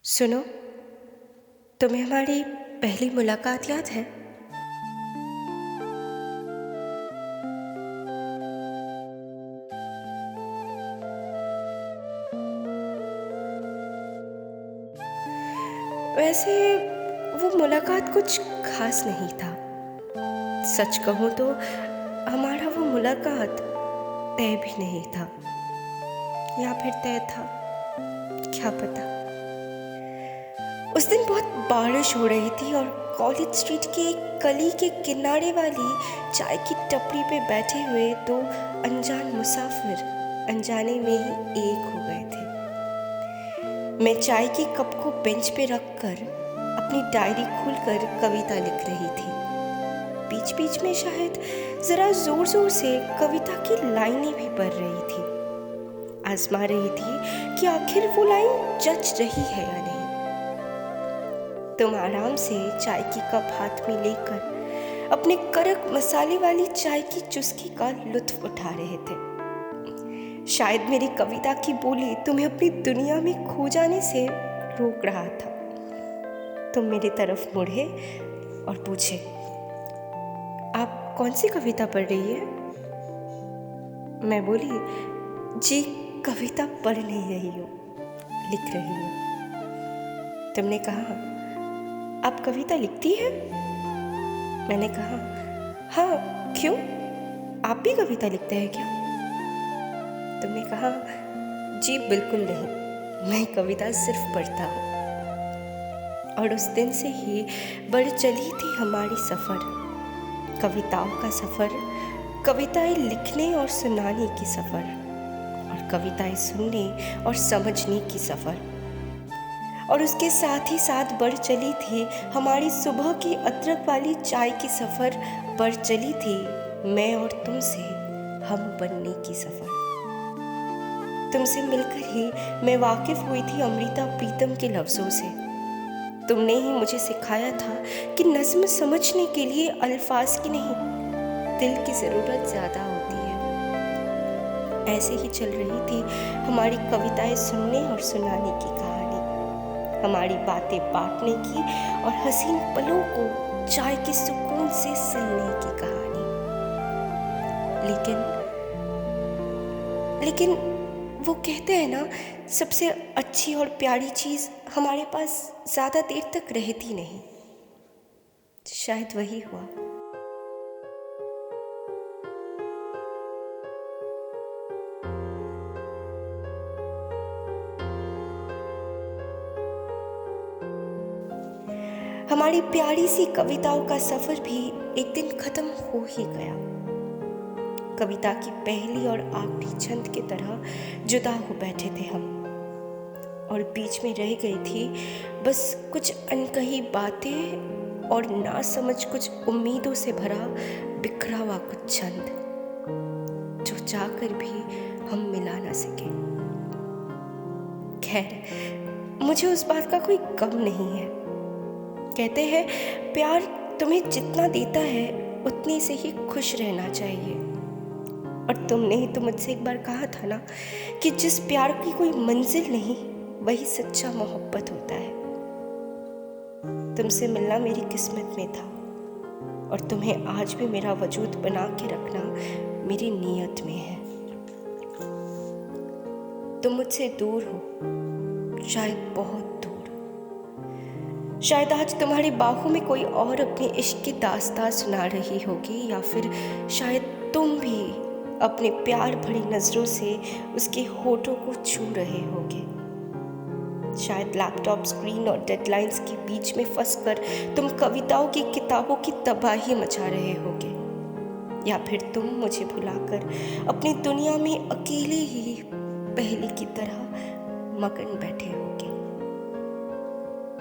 सुनो, तुम्हें हमारी पहली मुलाकात याद है? वैसे वो मुलाकात कुछ खास नहीं था। सच कहूँ तो हमारा वो मुलाकात तय भी नहीं था, या फिर तय था, क्या पता। उस दिन बहुत बारिश हो रही थी और कॉलेज स्ट्रीट के एक गली के किनारे वाली चाय की टपरी पे बैठे हुए दो अनजान मुसाफिर अनजाने में ही एक हो गए थे। मैं चाय के कप को बेंच पे रखकर अपनी डायरी खोलकर कविता लिख रही थी। बीच बीच में शायद जरा जोर जोर से कविता की लाइनें भी पढ़ रही थी। आजमा रही थी कि आखिर वो लाइन जच रही है या नहीं। तुम आराम से चाय की कप हाथ में लेकर अपने कड़क मसाले वाली चाय की चुस्की का लुत्फ उठा रहे थे। शायद मेरी कविता की बोली तुम्हें अपनी दुनिया में खो जाने से रोक रहा था। तुम मेरी तरफ मुड़े और पूछे, आप कौन सी कविता पढ़ रही है? मैं बोली, जी कविता पढ़ नहीं रही हूँ, लिख रही हूँ। तुमने कहा, आप कविता लिखती हैं? मैंने कहा, हाँ, क्यों? आप भी कविता लिखते हैं क्या? तुमने कहा, जी बिल्कुल नहीं, मैं कविता सिर्फ पढ़ता हूँ। और उस दिन से ही बढ़ चली थी हमारी सफ़र, कविताओं का सफ़र, कविताएं लिखने और सुनाने की सफ़र, और कविताएं सुनने और समझने की सफ़र। और उसके साथ ही साथ बढ़ चली थी हमारी सुबह की अदरक वाली चाय की सफ़र, बढ़ चली थी मैं और तुमसे हम बनने की सफ़र। तुमसे मिलकर ही मैं वाकिफ़ हुई थी अमृता प्रीतम के लफ्ज़ों से। तुमने ही मुझे सिखाया था कि नज़्म समझने के लिए अल्फाज की नहीं, दिल की ज़रूरत ज़्यादा होती है। ऐसे ही चल रही थी हमारी कविताएं सुनने और सुनाने की कहानी, हमारी बातें बांटने की और हसीन पलों को चाय के सुकून से सिलने की कहानी। लेकिन वो कहते हैं ना, सबसे अच्छी और प्यारी चीज़ हमारे पास ज़्यादा देर तक रहती नहीं। शायद वही हुआ। हमारी प्यारी सी कविताओं का सफ़र भी एक दिन ख़त्म हो ही गया। कविता की पहली और आखिरी छंद की तरह जुदा हो बैठे थे हम, और बीच में रह गई थी बस कुछ अनकही बातें और ना समझ कुछ उम्मीदों से भरा बिखरा हुआ कुछ छंद, जो चाहकर भी हम मिला ना सके। खैर, मुझे उस बात का कोई गम नहीं है। कहते हैं प्यार तुम्हें जितना देता है उतने से ही खुश रहना चाहिए। और तुमने ही तो मुझसे एक बार कहा था ना कि जिस प्यार की कोई मंजिल नहीं, वही सच्चा मोहब्बत होता है। तुमसे मिलना मेरी किस्मत में था, और तुम्हें आज भी मेरा वजूद बना के रखना मेरी नीयत में है। तुम मुझसे दूर हो, शायद बहुत दूर। शायद आज तुम्हारी बाहों में कोई और अपने इश्क की दास्तां सुना रही होगी, या फिर शायद तुम भी अपने प्यार भरी नज़रों से उसके होठों को छू रहे होगे। शायद लैपटॉप स्क्रीन और डेडलाइंस के बीच में फंसकर तुम कविताओं की किताबों की तबाही मचा रहे होगे, या फिर तुम मुझे भुलाकर अपनी दुनिया में अकेले ही पहले की तरह मगन बैठे होगे।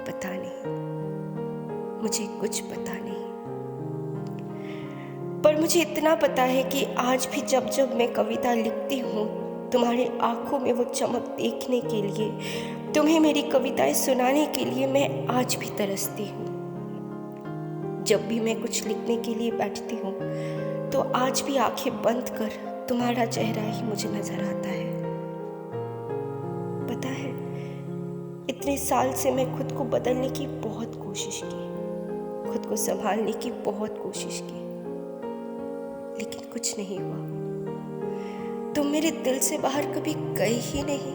पता नहीं, मुझे कुछ पता नहीं, पर मुझे इतना पता है कि आज भी जब जब मैं कविता लिखती हूँ, तुम्हारी आंखों में वो चमक देखने के लिए, तुम्हें मेरी कविताएं सुनाने के लिए मैं आज भी तरसती हूँ। जब भी मैं कुछ लिखने के लिए बैठती हूँ, तो आज भी आंखें बंद कर तुम्हारा चेहरा ही मुझे नजर आता है। पता है, इतने साल से मैं खुद को बदलने की बहुत कोशिश की, खुद को संभालने की बहुत कोशिश की, लेकिन कुछ नहीं हुआ। तुम मेरे दिल से बाहर कभी गए ही नहीं।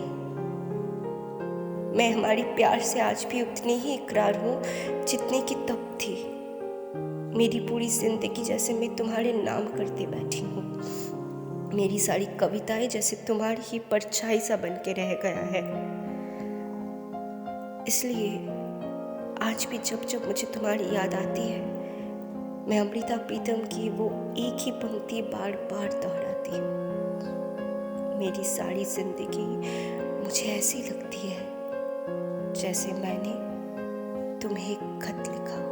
मैं हमारी प्यार से आज भी उतनी ही इकरार हूँ जितनी कि तब थी। मेरी पूरी जिंदगी जैसे मैं तुम्हारे नाम करते बैठी हूँ। मेरी सारी कविताएं जैसे तुम्हारी ही परछाई सा बन के रह गया है। इसलिए आज भी जब जब मुझे तुम्हारी याद आती है, मैं अमृता प्रीतम की वो एक ही पंक्ति बार बार दोहराती हूँ। मेरी सारी जिंदगी मुझे ऐसी लगती है जैसे मैंने तुम्हें एक खत लिखा।